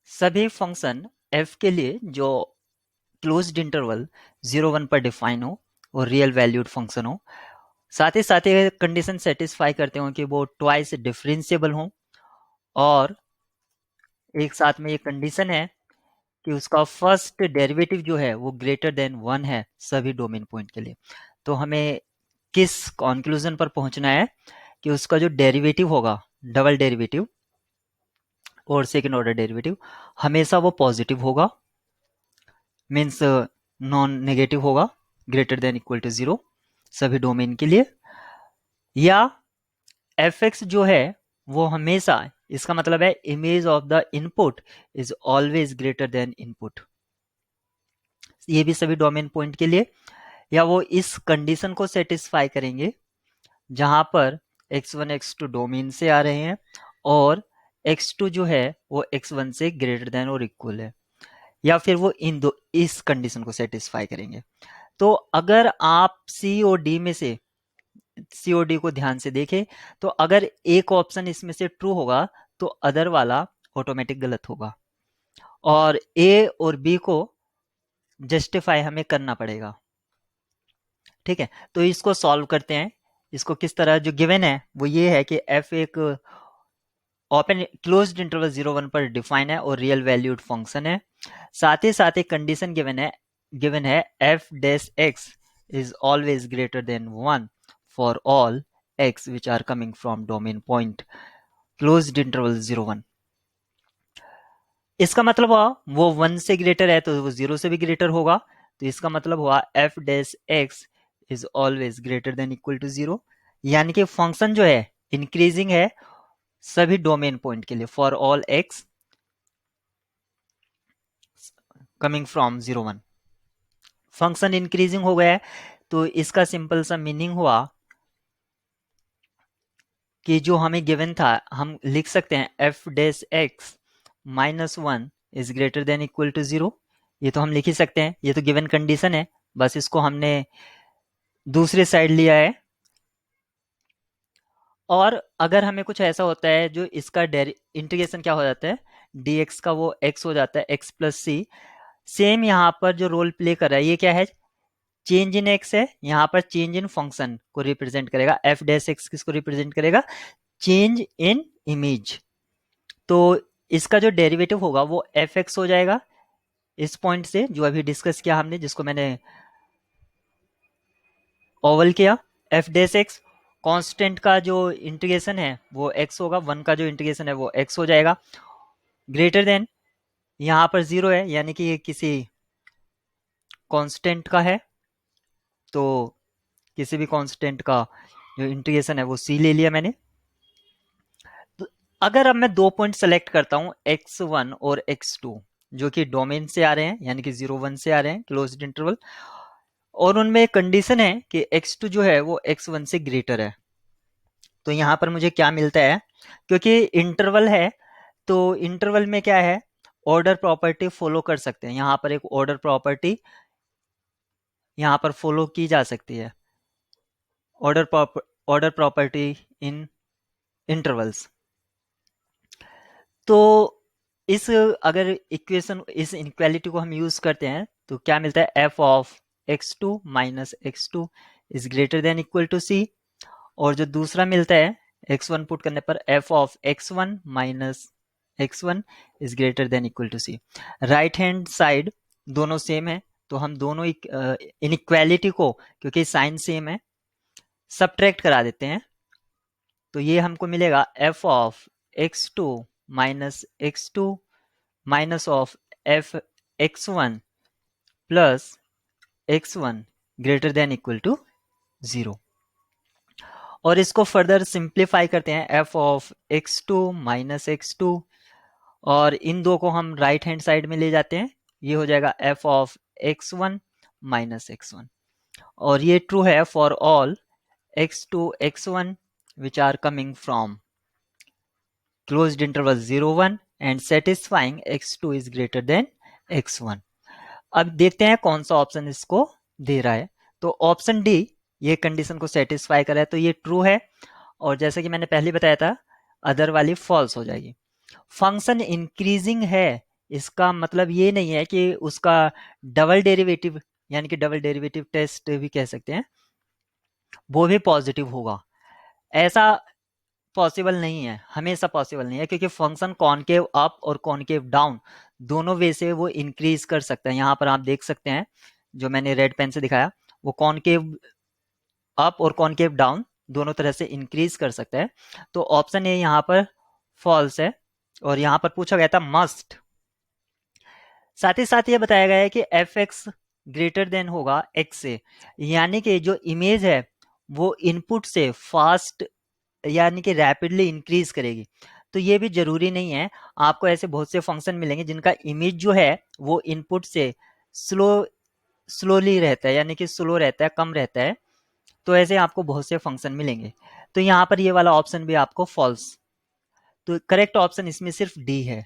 सभी function f के लिए जो क्लोज्ड इंटरवल 0 1 पर डिफाइन हो और रियल वैल्यूड फंक्शन हो, साथ ही कंडीशन सेटिस्फाई करते हो कि वो ट्वाइस डिफरेंशिएबल हो, और एक साथ में ये कंडीशन है कि उसका फर्स्ट डेरिवेटिव जो है वो ग्रेटर देन 1 है सभी डोमेन पॉइंट के लिए। तो हमें किस कंक्लूजन पर पहुंचना है कि उसका जो डेरिवेटिव होगा, डबल डेरिवेटिव और सेकंड ऑर्डर डेरिवेटिव, हमेशा वो पॉजिटिव होगा, मीन्स नॉन नेगेटिव होगा, ग्रेटर देन इक्वल टू 0 सभी डोमेन के लिए, या एफ एक्स जो है वो हमेशा, इसका मतलब है image of the input is always greater then input, ये भी सभी डोमेन पॉइंट के लिए, या वो इस कंडीशन को सेटिस्फाई करेंगे जहां पर x1 x2 डोमेन से आ रहे हैं और x2 जो है वो x1 से ग्रेटर देन और इक्वल है, या फिर वो इस कंडीशन को सेटिस्फाई करेंगे। तो अगर आप सी और डी में से सी और डी को ध्यान से देखें तो अगर एक ऑप्शन इसमें से ट्रू होगा तो अदर वाला ऑटोमेटिक गलत होगा, और ए और बी को जस्टिफाई हमें करना पड़ेगा। ठीक है, तो इसको सॉल्व करते हैं। इसको किस तरह, जो गिवन है वो ये है कि एफ एक ओपन क्लोज्ड इंटरवल 0 1 पर डिफाइन है और रियल वैल्यूड फंक्शन है। साथ ही एक कंडीशन गिवन है F dash X is always greater than 1 for all X which are coming from domain point closed interval 0 1। इसका मतलब हुआ वो 1 से ग्रेटर है तो वो 0 से भी ग्रेटर होगा, तो इसका मतलब हुआ F dash X is always greater than equal to 0, यानी कि फंक्शन जो है इंक्रीजिंग है सभी डोमेन पॉइंट के लिए for all x coming from 0 1। Function increasing हो गया है तो इसका सिंपल सा मीनिंग हुआ कि जो हमें गिवन था हम लिख सकते हैं F dash X minus 1 is greater than equal to 0। ये तो हम लिख ही सकते हैं, ये तो गिवन कंडीशन है, बस इसको हमने दूसरे साइड लिया है। और अगर हमें कुछ ऐसा होता है जो इसका इंटीग्रेशन क्या हो जाता है, dx का वो x हो जाता है x प्लस सी, सेम यहाँ पर जो रोल प्ले कर रहा है ये क्या है, चेंज इन x है, यहाँ पर चेंज इन फंक्शन को रिप्रेजेंट करेगा, f डैश x किसको रिप्रेजेंट करेगा, चेंज इन इमेज। तो इसका जो डेरिवेटिव होगा वो एफ एक्स हो जाएगा इस पॉइंट से जो अभी डिस्कस किया हमने, जिसको मैंने ओवल किया, एफ डैश एक्स, कांस्टेंट का जो इंटीग्रेशन है वो x होगा, 1 का जो इंटीग्रेशन है वो x हो जाएगा, ग्रेटर देन यहाँ पर 0 है यानी कि ये किसी कांस्टेंट का है, तो किसी भी कांस्टेंट का जो इंटीग्रेशन है वो c ले लिया मैंने। तो अगर अब मैं दो पॉइंट सेलेक्ट करता हूं x1 और x2 जो कि डोमेन से आ रहे हैं यानी कि 0 1 से आ रहे हैं क्लोज्ड इंटरवल, और उनमें एक कंडीशन है कि x2 जो है वो x1 से ग्रेटर है, तो यहां पर मुझे क्या मिलता है, क्योंकि इंटरवल है तो इंटरवल में क्या है, ऑर्डर प्रॉपर्टी फॉलो कर सकते हैं, यहां पर एक ऑर्डर प्रॉपर्टी यहां पर फॉलो की जा सकती है, ऑर्डर प्रॉपर्टी इन इंटरवल्स। तो इस अगर इक्वेशन इस इनक्वालिटी को हम यूज करते हैं तो क्या मिलता है, F of x2 minus x2 is greater than equal to c, और जो दूसरा मिलता है x1 पुट करने पर F of x1 minus x1 is greater than equal to c। Right hand side दोनों सेम है तो हम दोनों इनइक्वालिटी को, क्योंकि साइन सेम है, सबट्रैक्ट करा देते हैं, तो ये हमको मिलेगा F of x2 minus x2 minus of F x1 plus x1 greater than equal to 0। और इसको फर्दर सिंप्लीफाई करते हैं, F of x2 minus x2, और इन दो को हम राइट हैंड साइड में ले जाते हैं, ये हो जाएगा F of x1 minus x1, और ये ट्रू है for all x2 x1 which are coming from closed interval 0 1 and satisfying x2 is greater than x1। अब देखते हैं कौन सा ऑप्शन इसको दे रहा है, तो ऑप्शन डी ये कंडीशन को सेटिस्फाई कर रहा है तो ये ट्रू है, और जैसे कि मैंने पहले बताया था अदर वाली फॉल्स हो जाएगी। फंक्शन इंक्रीजिंग है इसका मतलब ये नहीं है कि उसका डबल डेरिवेटिव, यानी कि डबल डेरिवेटिव टेस्ट भी कह सकते हैं, वो भी पॉजिटिव होगा। ऐसा पॉसिबल नहीं है, हमेशा पॉसिबल नहीं है, क्योंकि फंक्शन कॉनकेव अप और कॉनकेव डाउन दोनों वे से वो इंक्रीज कर सकता है। यहाँ पर आप देख सकते हैं जो मैंने रेड पेन से दिखाया, वो कॉनकेव अप और कॉनकेव डाउन दोनों तरह से इंक्रीज कर सकता है। तो ऑप्शन ए यहाँ पर फॉल्स है, और यहाँ पर पूछा गया था मस्ट। साथ ही साथ ये बताया गया है कि एफ एक्स ग्रेटर देन होगा एक्स से, यानी कि जो इमेज है वो इनपुट से फास्ट यानी कि रैपिडली इंक्रीज करेगी। तो ये भी जरूरी नहीं है, आपको ऐसे बहुत से फंक्शन मिलेंगे जिनका इमेज जो है वो इनपुट से स्लो स्लोली रहता है, यानी कि स्लो रहता है, कम रहता है। तो ऐसे आपको बहुत से फंक्शन मिलेंगे। तो यहाँ पर ये वाला ऑप्शन भी आपको फॉल्स, तो करेक्ट ऑप्शन इसमें सिर्फ डी है।